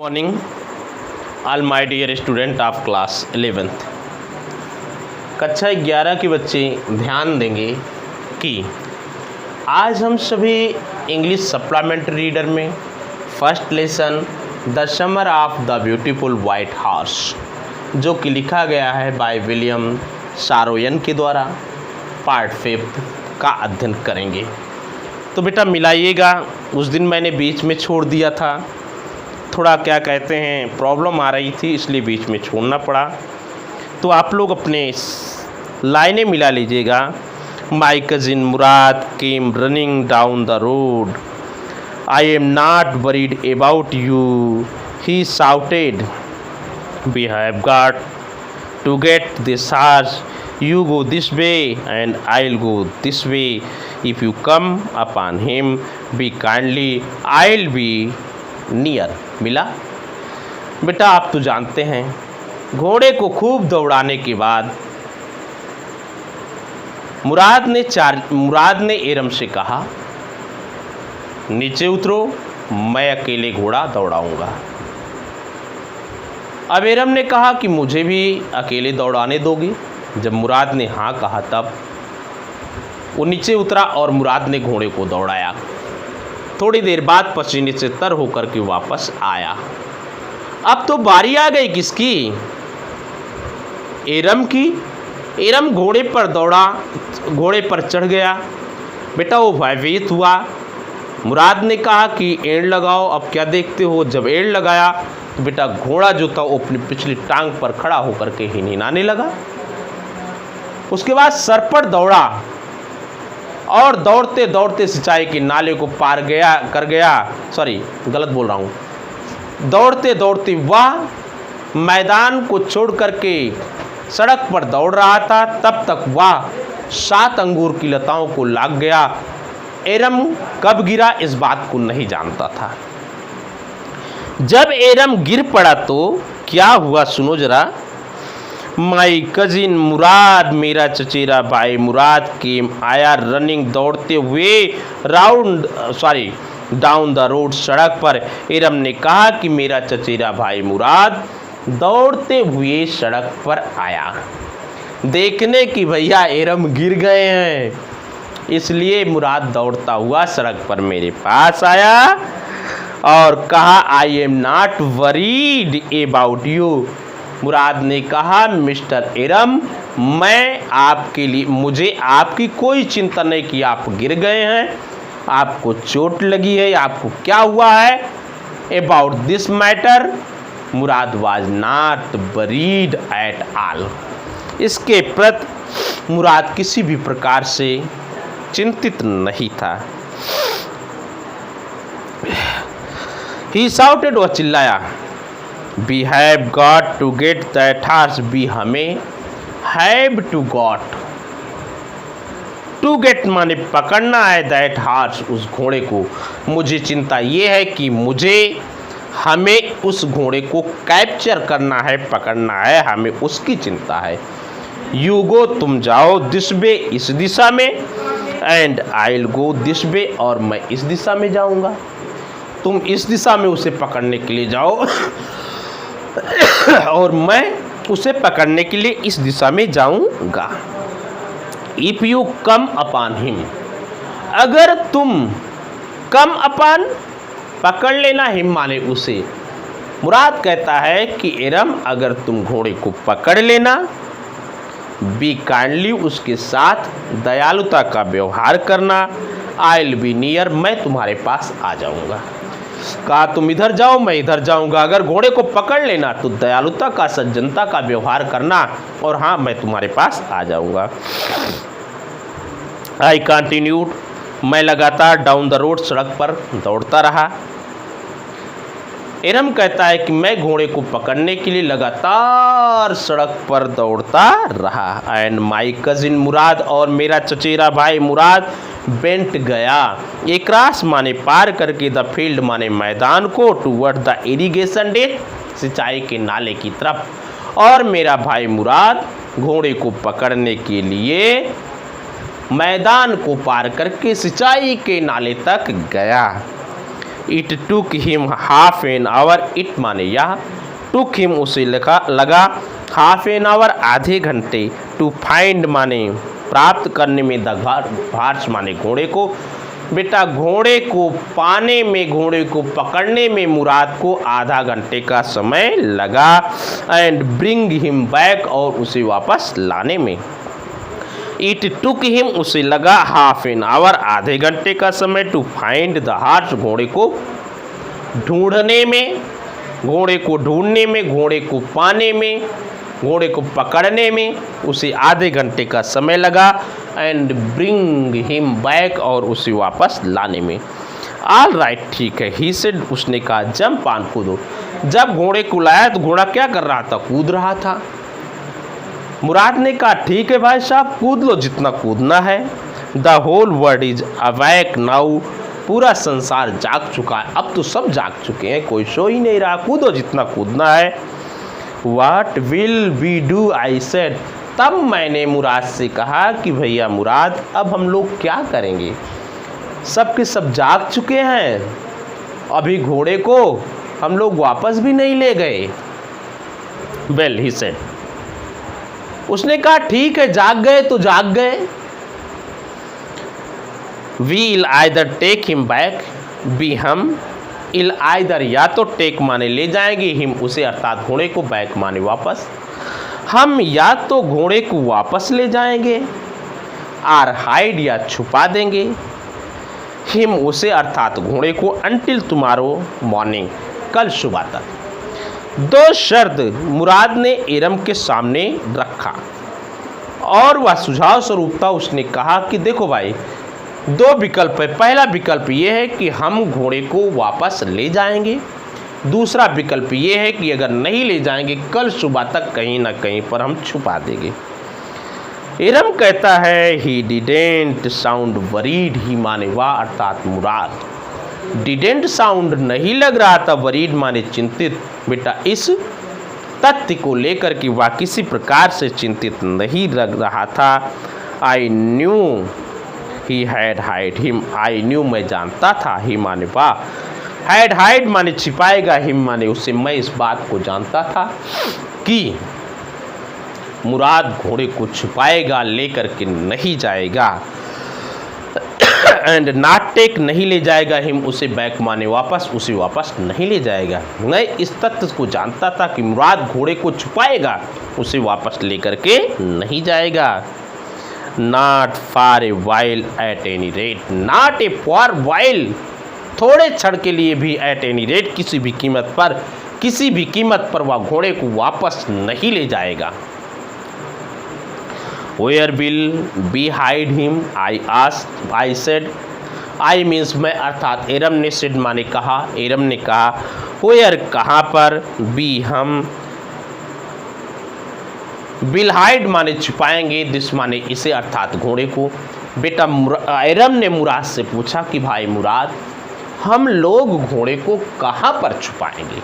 Morning all my dear student of class 11th। कक्षा 11 के बच्चे ध्यान देंगे कि आज हम सभी इंग्लिश सप्लीमेंट्री रीडर में first lesson the summer of the beautiful white horse जो कि लिखा गया है बाय विलियम सारोयन के द्वारा पार्ट 5 का अध्ययन करेंगे। तो बेटा मिलाइएगा, उस दिन मैंने बीच में छोड़ दिया था, थोड़ा क्या कहते हैं प्रॉब्लम आ रही थी इसलिए बीच में छोड़ना पड़ा। तो आप लोग अपने लाइनें मिला लीजिएगा। My cousin Murad came running down the road, I am not worried about you, he shouted, we have got to get this horse, you go this way and I'll go this way, if you come upon him be kindly, I'll be near। मिला बेटा? आप तो जानते हैं घोड़े को खूब दौड़ाने के बाद मुराद ने एरम से कहा नीचे उतरो, मैं अकेले घोड़ा दौड़ाऊंगा। अब एरम ने कहा कि मुझे भी अकेले दौड़ाने दोगी? जब मुराद ने हाँ कहा तब वो नीचे उतरा और मुराद ने घोड़े को दौड़ाया। थोड़ी देर बाद पसीने से तर होकर के वापस आया। अब तो बारी आ गई किसकी? एरम की। एरम घोड़े पर दौड़ा, घोड़े पर चढ़ गया। बेटा वो भयभीत हुआ। मुराद ने कहा कि एड़ लगाओ। अब क्या देखते हो? जब एड़ लगाया तो बेटा घोड़ा जो था वो अपनी पिछली टांग पर खड़ा होकर के हिनहिनाने लगा। उसके बाद सरपट दौड़ा और दौड़ते दौड़ते सिंचाई के नाले को पार कर गया। सॉरी, गलत बोल रहा हूँ। दौड़ते दौड़ते वह मैदान को छोड़ करके सड़क पर दौड़ रहा था, तब तक वह 7 अंगूर की लताओं को लाग गया। एरम कब गिरा इस बात को नहीं जानता था। जब एरम गिर पड़ा तो क्या हुआ सुनो जरा। माई कजिन मुराद, मेरा चचेरा भाई मुराद केम आया रनिंग, दौड़ते हुए डाउन द रोड, सड़क पर। एरम ने कहा कि मेरा चचेरा भाई मुराद दौड़ते हुए सड़क पर आया। देखने की भैया एरम गिर गए हैं, इसलिए मुराद दौड़ता हुआ सड़क पर मेरे पास आया और कहा I am not worried about you. Murad ने कहा मिस्टर एरम, मुझे आपकी कोई चिंता नहीं कि आप गिर गए हैं, आपको चोट लगी है, आपको क्या हुआ है। About this matter Murad was not worried at all. इसके प्रति मुराद किसी भी प्रकार से चिंतित नहीं था। ही शाउटेड, वह चिल्लाया, We have got to get that horse, भी हमें have to got to get माने पकड़ना है, that horse उस घोड़े को। मुझे चिंता ये है कि हमें उस घोड़े को कैप्चर करना है, पकड़ना है, हमें उसकी चिंता है। You go, तुम जाओ, this way इस दिशा में, and I'll go this way और मैं इस दिशा में जाऊंगा। तुम इस दिशा में उसे पकड़ने के लिए जाओ और मैं उसे पकड़ने के लिए इस दिशा में जाऊंगा। If you come upon him, अगर तुम कम अपॉन पकड़ लेना, हिम माने उसे। मुराद कहता है कि एरम अगर तुम घोड़े को पकड़ लेना, बी काइंडली उसके साथ दयालुता का व्यवहार करना, आई विल बी नियर मैं तुम्हारे पास आ जाऊंगा। कहा तुम इधर जाओ मैं इधर जाऊंगा। अगर घोड़े को पकड़ लेना तो दयालुता का, सज्जनता का व्यवहार करना और हाँ मैं तुम्हारे पास आ जाऊंगा। आई कंटिन्यूड, मैं लगातार डाउन द रोड, सड़क पर दौड़ता रहा। एरम कहता है कि मैं घोड़े को पकड़ने के लिए लगातार सड़क पर दौड़ता रहा। एंड माई कजिन मुराद, और मेरा चचेरा भाई मुराद बेंट गया, एक रास माने पार करके, द फील्ड माने मैदान को, टूवर्ड द इरिगेशन डेट सिंचाई के नाले की तरफ। और मेरा भाई मुराद घोड़े को पकड़ने के लिए मैदान को पार करके सिंचाई के नाले तक गया। It took him half an hour, it माने यह, टुक हिम उसे लगा हाफ एन आवर आधे घंटे, टू फाइंड माने प्राप्त करने में, द हॉर्स माने घोड़े को। बेटा घोड़े को पाने में, घोड़े को पकड़ने में मुराद को आधा घंटे का समय लगा। एंड ब्रिंग हिम बैक, और उसे वापस लाने में। इट टुक हिम उसे लगा हाफ एन आवर आधे घंटे का समय, टू फाइंड द हॉर्स घोड़े को ढूंढने में, घोड़े को ढूंढने में, घोड़े को पाने में, घोड़े को पकड़ने में उसे आधे घंटे का समय लगा। एंड ब्रिंग हिम बैक, और उसे वापस लाने में। ऑल राइट, ठीक है, ही सेड, उसने कहा, जंप ऑन, कूदो। जब घोड़े को लाया तो घोड़ा क्या कर रहा था? कूद रहा था। मुराद ने कहा, ठीक है भाई साहब, कूद लो जितना कूदना है। The whole world is awake now, पूरा संसार जाग चुका है, अब तो सब जाग चुके हैं, कोई सो ही नहीं रहा, कूदो जितना कूदना है। What will we do? I said. तब मैंने मुराद से कहा कि भैया मुराद, अब हम लोग क्या करेंगे? सब के सब जाग चुके हैं, अभी घोड़े को हम लोग वापस भी नहीं ले गए। Well, he said. उसने कहा, ठीक है, जाग गए तो जाग गए। We'll either take him back, भी हम, इल आइदर या तो टेक माने ले जाएंगे, हिम उसे अर्थात घोड़े को, बैक माने वापस, हम या तो घोड़े को वापस ले जाएंगे, आर हाइड या छुपा देंगे, हिम उसे अर्थात घोड़े को, अंटिल टुमारो मॉर्निंग, कल सुबह तक। दो शर्त मुराद ने इरम के सामने रखा और वह सुझाव स्वरूप था। उसने कहा कि देखो भाई, दो विकल्प है। पहला विकल्प ये है कि हम घोड़े को वापस ले जाएंगे, दूसरा विकल्प ये है कि अगर नहीं ले जाएंगे कल सुबह तक कहीं ना कहीं पर हम छुपा देंगे। इरम कहता है, ही डिडेंट साउंड वरीड, ही माने वाह अर्थात मुराद, डिडेंट साउंड नहीं लग रहा था, वरीड माने चिंतित, बेटा इस तथ्य को लेकर कि वह किसी प्रकार से चिंतित नहीं लग रहा था। I knew he had hide him, I knew मैं जानता था, ही माने वाह, हैड हाइड माने छिपाएगा, हिम माने उसे, मैं इस बात को जानता था कि मुराद घोड़े को छुपाएगा, लेकर के नहीं जाएगा। एंड नॉट टेक नहीं ले जाएगा, हिम उसे बैक माने वापस, उसे वापस नहीं ले जाएगा। मैं इस तथ्य को जानता था कि मुराद घोड़े को छुपाएगा, उसे वापस लेकर के नहीं जाएगा। Not for a while at any rate, not A for while, थोड़े क्षण के लिए भी, एट एनी रेट किसी भी कीमत पर, किसी भी कीमत पर वह घोड़े को वापस नहीं ले जाएगा। Where will be hide him, I asked, I said, I means मैं अर्थात इरम ने, सेड माने कहा, इरम ने कहा, वेयर कहाँ पर, बी हम, विल हाइड माने छुपाएंगे, दिस माने इसे अर्थात घोड़े को। बेटा इरम ने मुराद से पूछा कि भाई मुराद, हम लोग घोड़े को कहाँ पर छुपाएंगे?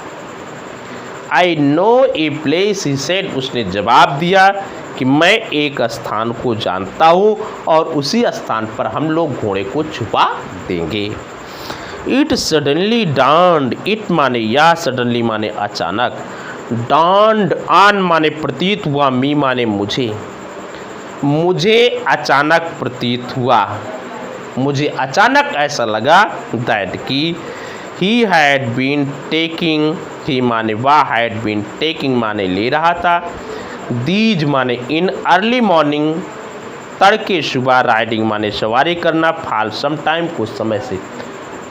I know a place, he said, उसने जवाब दिया कि मैं एक स्थान को जानता हूँ और उसी स्थान पर हम लोग घोड़े को छुपा देंगे। इट सडनली डाउन्ड, इट माने या, सडनली माने अचानक, डाउन्ड ऑन माने प्रतीत हुआ, मी माने मुझे, मुझे अचानक प्रतीत हुआ, मुझे अचानक ऐसा लगा, दैट कि ही हैड बीन टेकिंग, ही माने वह, हैड बीन टेकिंग माने ले रहा था, दीज माने इन अर्ली मॉर्निंग, तड़के सुबह, राइडिंग माने सवारी करना, फॉल सम टाइम कुछ समय से।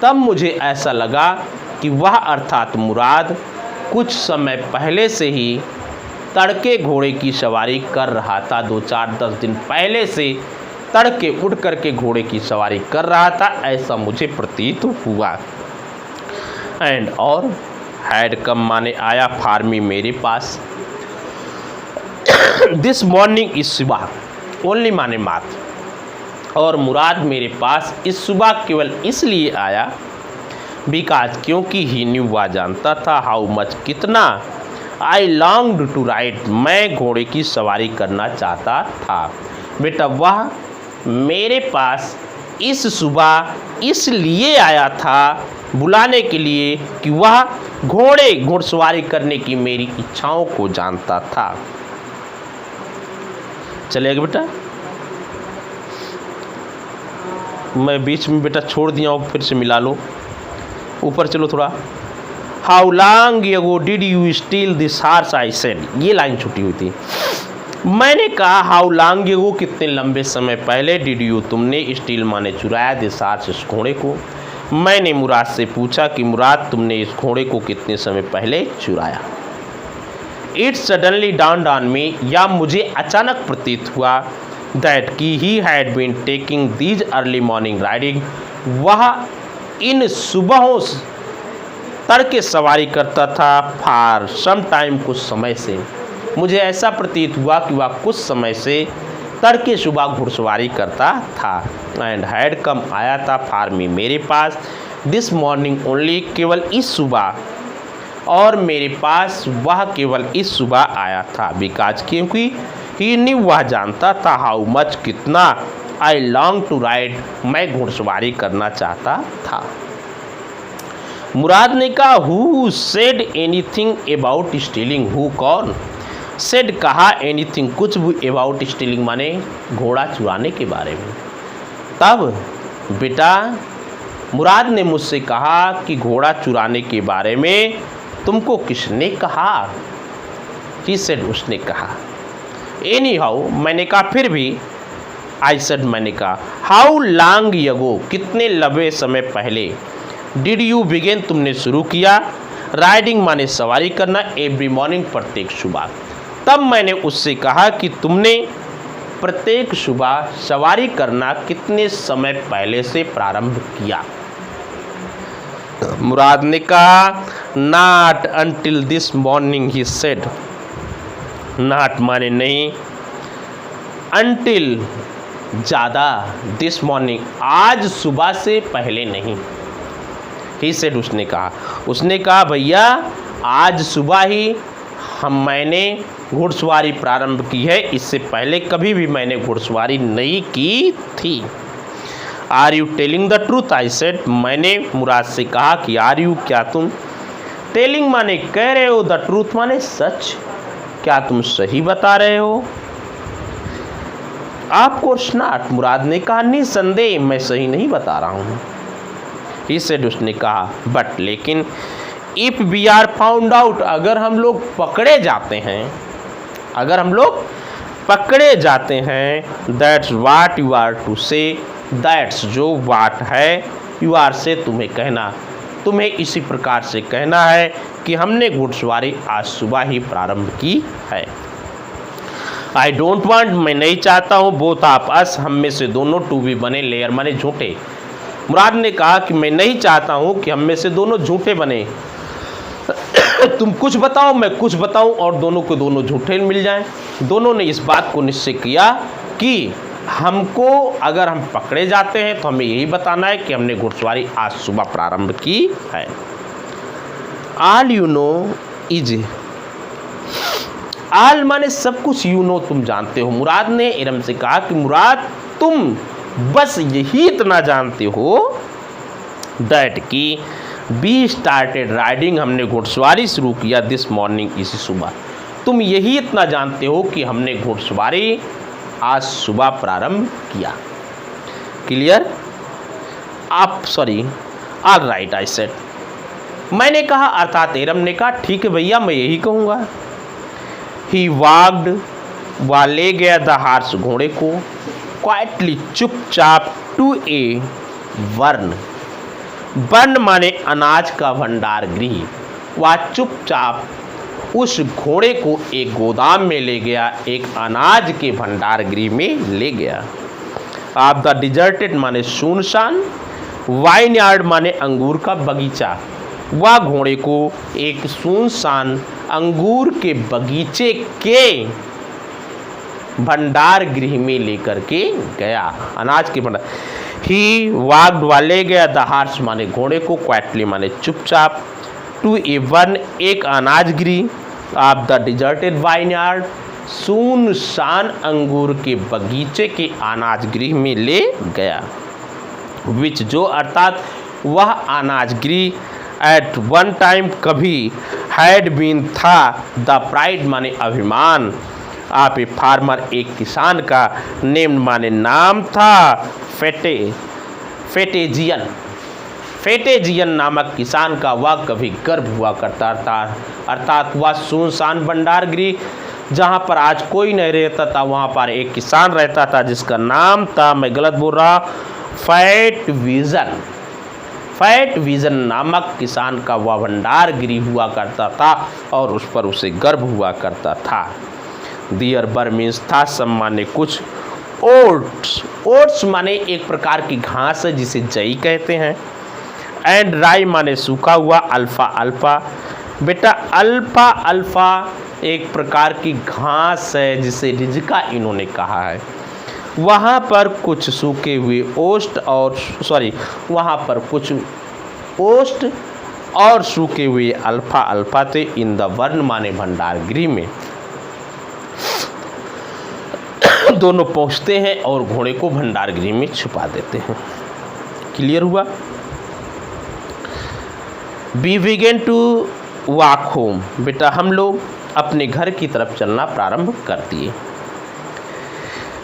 तब मुझे ऐसा लगा कि वह अर्थात मुराद कुछ समय पहले से ही तड़के घोड़े की सवारी कर रहा था, 2-4-10 दिन पहले से तड़के उठ करके घोड़े की सवारी कर रहा था, ऐसा मुझे प्रतीत हुआ। एंड और हैड कम माने आया, फार्मी मेरे पास, दिस मॉर्निंग इस सुबह, ओनली माने मात्र, और मुराद मेरे पास इस सुबह केवल इसलिए आया, बिकॉज क्योंकि ही न्यू वह जानता था, हाउ मच कितना, आई लॉन्ग्ड टू राइड मैं घोड़े की सवारी करना चाहता था। बेटा वह मेरे पास इस सुबह इसलिए आया था बुलाने के लिए कि वह घोड़े घुड़सवारी करने की मेरी इच्छाओं को जानता था। चलेगा बेटा, मैं बीच में बेटा छोड़ दिया हूँ, फिर से मिला लो। ऊपर चलो थोड़ा। How long ago did you steel this horse I said, ये लाइन छुटी हुई थी। मैंने कहा हाउ लॉन्ग एगो, कितने लंबे समय पहले, डिड यू तुमने, स्टील माने चुराया, दिस हॉर्स इस घोड़े को। मैंने मुराद से पूछा कि मुराद तुमने इस घोड़े को कितने समय पहले चुराया। It suddenly dawned on me, या मुझे अचानक प्रतीत हुआ, दैट कि he had been taking these early morning riding, वह इन सुबहों तड़के सवारी करता था, फॉर सम टाइम, कुछ समय से। मुझे ऐसा प्रतीत हुआ कि वह कुछ समय से तड़के सुबह घुड़सवारी करता था। एंड हैड कम, आया था, फॉर मी, मेरे पास, दिस मॉर्निंग ओनली, केवल इस सुबह, और मेरे पास वह केवल इस सुबह आया था, बिकॉज, क्योंकि ही न्यू, वह जानता था, हाउ मच, कितना, आई लॉन्ग टू राइड, मैं घुड़सवारी करना चाहता था। मुराद ने कहा who said anything about stealing, who कौन, सेड कहा, एनीथिंग कुछ भी, अबाउट स्टीलिंग माने घोड़ा चुराने के बारे में। तब बेटा मुराद ने मुझसे कहा कि घोड़ा चुराने के बारे में तुमको किसने कहा। ही सेड, उसने कहा। एनी हाउ, मैंने कहा फिर भी। आई सेड, मैंने कहा। हाउ लॉन्ग एगो, कितने लंबे समय पहले, डिड यू बिगिन, तुमने शुरू किया, राइडिंग माने सवारी करना, एवरी मॉर्निंग, प्रत्येक सुबह। तब मैंने उससे कहा कि तुमने प्रत्येक सुबह सवारी करना कितने समय पहले से प्रारंभ किया। मुराद ने कहा not until this morning, he said. Not माने नहीं, अंटिल ज़्यादा, दिस मॉर्निंग, आज सुबह से पहले नहीं। ही सेड, उसने कहा भैया आज सुबह ही मैंने घुड़सवारी प्रारंभ की है, इससे पहले कभी भी मैंने घुड़सवारी नहीं की थी। Are you telling the truth, I said, मैंने मुराद से कहा कि आर यू, क्या तुम, टेलिंग माने कह रहे हो, द ट्रूथ माने सच, क्या तुम सही बता रहे हो। ऑफ कोर्स नॉट, मुराद ने कहा निसंदेह मैं सही नहीं बता रहा हूँ। ही सेड, उसने कहा बट, लेकिन, if we are found out, अगर हम लोग पकड़े जाते हैं, अगर हम लोग पकड़े जाते हैं, that's what you are to say, that's जो वाट है, यू आर से तुम्हें कहना, तुम्हें इसी प्रकार से कहना है कि हमने घुड़सवारी आज सुबह ही प्रारंभ की है। आई डोंट वांट, मैं नहीं चाहता हूँ, बोथ ऑफ अस, हम में से दोनों, टू बी बने, लेयर माने झूठे। मुराद ने कहा कि मैं नहीं चाहता हूँ कि हम में से दोनों झूठे बने, तुम कुछ बताओ मैं कुछ बताऊं और दोनों को दोनों झूठे मिल जाएं। दोनों ने इस बात को निश्चय किया कि हमको अगर हम पकड़े जाते हैं तो हमें यही बताना है कि हमने घुड़सवारी आज सुबह प्रारंभ की है। All you know is, all माने सब कुछ, यू नो तुम जानते हो। मुराद ने इरम से कहा कि मुराद तुम बस यही इतना जानते हो, दैट की बी स्टार्टेड राइडिंग, हमने घुड़सवारी शुरू किया, दिस मॉर्निंग, इसी सुबह। तुम यही इतना जानते हो कि हमने घुड़सवारी आज सुबह प्रारंभ किया। क्लियर? आप सॉरी, ऑल राइट, आई सेड, मैंने कहा, अर्थात एरम ने कहा ठीक है भैया मैं यही कहूँगा। ही वॉक्ड, वह ले गया, द हॉर्स, घोड़े को, क्वाइटली, चुपचाप, टू ए वर्न, बर्न माने अनाज का भंडार गृह, वह चुपचाप उस घोड़े को एक गोदाम में ले गया, एक अनाज के भंडार गृह में ले गया। आप द डिजर्टेड माने सुनसान, वाइन यार्ड माने अंगूर का बगीचा, वह घोड़े को एक सुनसान अंगूर के बगीचे के भंडार गृह में लेकर के गया, अनाज के भंडार। ही वाग्ड, वाले गया, द हॉर्स माने घोड़े को, क्वाइटली माने चुपचाप, टू ए वन, एक अनाज गृह, of the deserted wine yard, सुनसान अंगूर के बगीचे के अनाज गृह में ले गया। विच जो, अर्थात वह अनाजगिरी एट वन टाइम कभी हैड बीन था द प्राइड माने अभिमान आप ए फार्मर एक किसान का नेम माने नाम था फेटेजियन फेटेजियन नामक किसान का वह कभी गर्व हुआ करता था। अर्थात वह सुनसान भंडारगृह जहाँ पर आज कोई नहीं रहता था वहाँ पर एक किसान रहता था जिसका नाम था, मैं गलत बोल रहा, फैट विजन नामक किसान का वह भंडारगृह हुआ करता था और उस पर उसे गर्व हुआ करता था। दियर बर्मीज था सम्माने कुछ ओट्स माने एक प्रकार की घास है जिसे जई कहते हैं। एंड राई माने सूखा हुआ, अल्फा बेटा अल्फा एक प्रकार की घास है जिसे रिजका इन्होंने कहा है। वहाँ पर कुछ सूखे हुए वहाँ पर कुछ ओस्ट और सूखे हुए अल्फा थे इन द वर्ण माने भंडारगृह में। दोनों पहुँचते हैं और घोड़े को भंडारगृह में छुपा देते हैं। क्लियर हुआ? We began to walk home बेटा हम लोग अपने घर की तरफ चलना प्रारंभ कर दिए।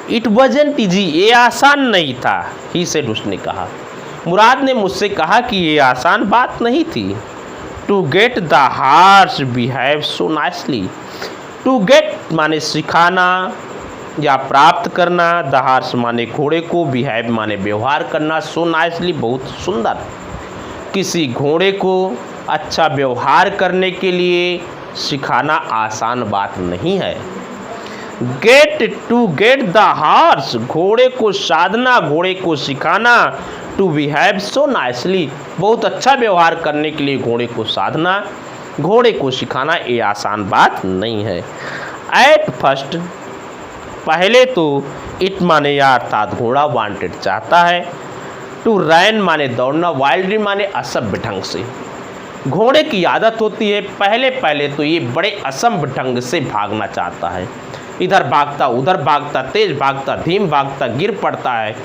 इट वजंट इजी ये आसान नहीं था, ही सेड उसने कहा। मुराद ने मुझसे कहा कि ये आसान बात नहीं थी। To get the horse behave so nicely to get माने सिखाना या प्राप्त करना, द हार्स माने घोड़े को, बिहेव माने व्यवहार करना, सो नाइसली बहुत सुंदर। किसी घोड़े को अच्छा व्यवहार करने के लिए सिखाना आसान बात नहीं है। गेट द हॉर्स घोड़े को साधना, घोड़े को सिखाना, टू बिहेव सो नाइसली बहुत अच्छा व्यवहार करने के लिए घोड़े को साधना, घोड़े को सिखाना ये आसान बात नहीं है। एट फर्स्ट पहले तो इट माने या अर्थात घोड़ा वांटेड चाहता है, टू रैन माने दौड़ना, वाइल्डली माने असभ्य ढंग से। घोड़े की आदत होती है पहले तो ये बड़े असभ्य ढंग से भागना चाहता है, इधर भागता उधर भागता, तेज भागता धीम भागता, गिर पड़ता है,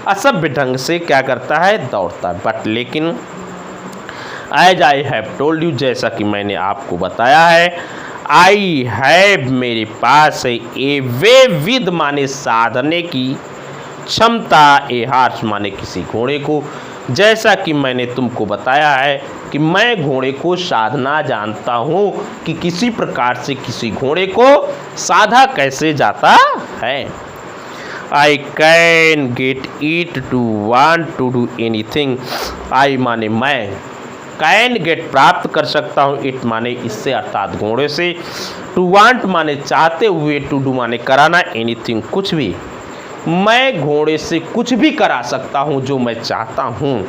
असभ्य ढंग से क्या करता है दौड़ता। बट लेकिन as I have told you जैसा कि मैंने आपको बताया है, आई हैव मेरे पास है, ए वे विद माने साधने की क्षमता, ए हार्स माने किसी घोड़े को, जैसा कि मैंने तुमको बताया है कि मैं घोड़े को साधना जानता हूँ कि किसी प्रकार से किसी घोड़े को साधा कैसे जाता है। I can get it to want to do anything, I माने मैं, कैन गेट प्राप्त कर सकता हूँ, इट माने इससे अर्थात घोड़े से, टू वांट माने चाहते हुए, टू डू माने कराना, एनीथिंग कुछ भी, मैं घोड़े से कुछ भी करा सकता हूँ जो मैं चाहता हूँ।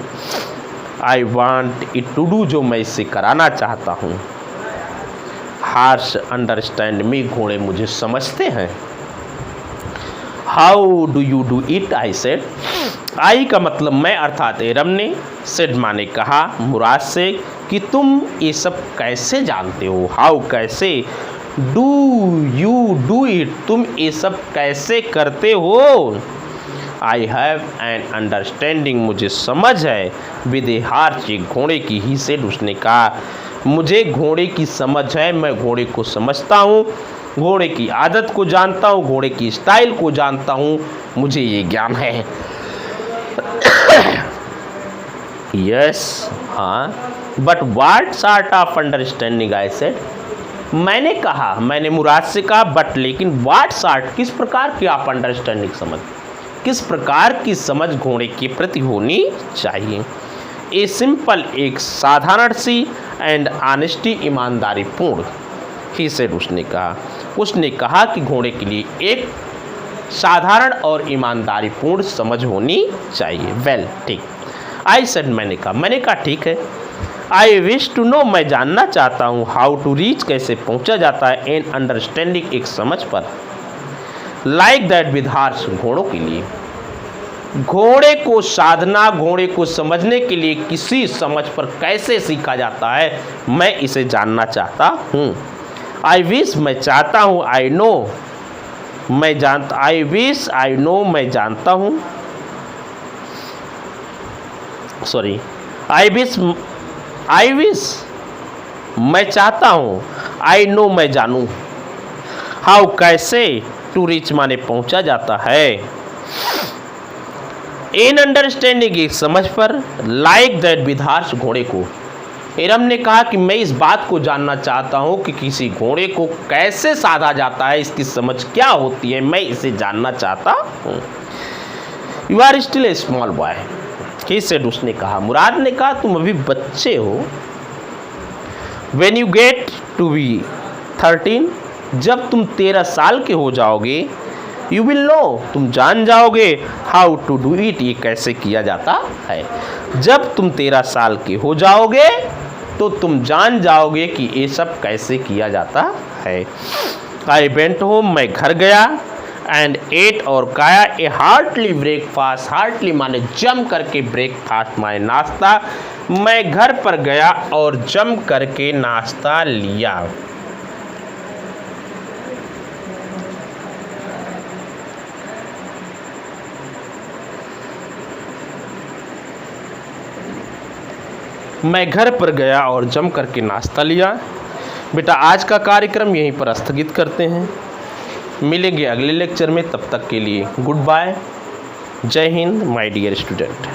I want it to do जो मैं इससे कराना चाहता हूँ। हार्स अंडरस्टैंड मी घोड़े मुझे समझते हैं। How do you do it I said, I का मतलब मैं अर्थात एरम ने, सेड माने कहा मुराद से कि तुम ये सब कैसे जानते हो, हाउ कैसे, डू यू डू इट तुम ये सब कैसे करते हो। आई हैव एन अंडरस्टैंडिंग मुझे समझ है, विद ए हार्स घोड़े की, ही सेड उसने कहा मुझे घोड़े की समझ है, मैं घोड़े को समझता हूँ, घोड़े की आदत को जानता हूँ, घोड़े की स्टाइल को जानता हूँ, मुझे ये ज्ञान है। यस हाँ, but what sort of understanding I said, मैंने कहा, मैंने मुराद से कहा बट लेकिन व्हाट सॉर्ट किस प्रकार की आप अंडरस्टैंडिंग समझ, किस प्रकार की समझ घोड़े के प्रति होनी चाहिए। ए सिंपल एक साधारण सी एंड ऑनेस्टी ईमानदारी पूर्ण, ही सेड उसने कहा कि घोड़े के लिए एक साधारण और ईमानदारी पूर्ण समझ होनी चाहिए। वेल ठीक, आई सेड मैंने कहा ठीक है। आई विश टू नो मैं जानना चाहता हूँ, हाउ टू रीच कैसे पहुँचा जाता है, एन अंडरस्टैंडिंग एक समझ पर, लाइक दैट विद हार्स घोड़ों के लिए, घोड़े को साधना, घोड़े को समझने के लिए किसी समझ पर कैसे सीखा जाता है, मैं इसे जानना चाहता हूँ। आई विश मैं चाहता हूँ, आई नो मैं जानता, आई विश आई नो मैं जानता हूँ, सॉरी आई विश मैं चाहता हूँ, आई नो मैं जानूँ, हाउ कैसे, टू रीच माने पहुँचा जाता है, इन अंडरस्टैंडिंग एक समझ पर, लाइक दैट विधार्स घोड़े को। एरम ने कहा कि मैं इस बात को जानना चाहता हूँ कि किसी घोड़े को कैसे साधा जाता है, इसकी समझ क्या होती है, मैं इसे जानना चाहता हूँ। You are still a small boy, he said, उसने कहा। मुराद ने कहा तुम अभी बच्चे हो। When you get to be 13, जब तुम 13 साल के हो जाओगे, यू विल नो, तुम जान जाओगे, हाउ टू डू इट, ये कैसे किया जाता है। जब तुम 13 साल के हो जाओगे तो तुम जान जाओगे कि ये सब कैसे किया जाता है। आई वेंट होम, मैं घर गया, एंड एट और खाया ए हार्टली ब्रेकफास्ट, हार्टली माने जम करके, ब्रेकफास्ट माने नाश्ता। मैं घर पर गया और जम करके नाश्ता लिया। मैं घर पर गया और जम करके नाश्ता लिया। बेटा आज का कार्यक्रम यहीं पर स्थगित करते हैं, मिलेंगे अगले लेक्चर में, तब तक के लिए गुड बाय, जय हिंद माय डियर स्टूडेंट।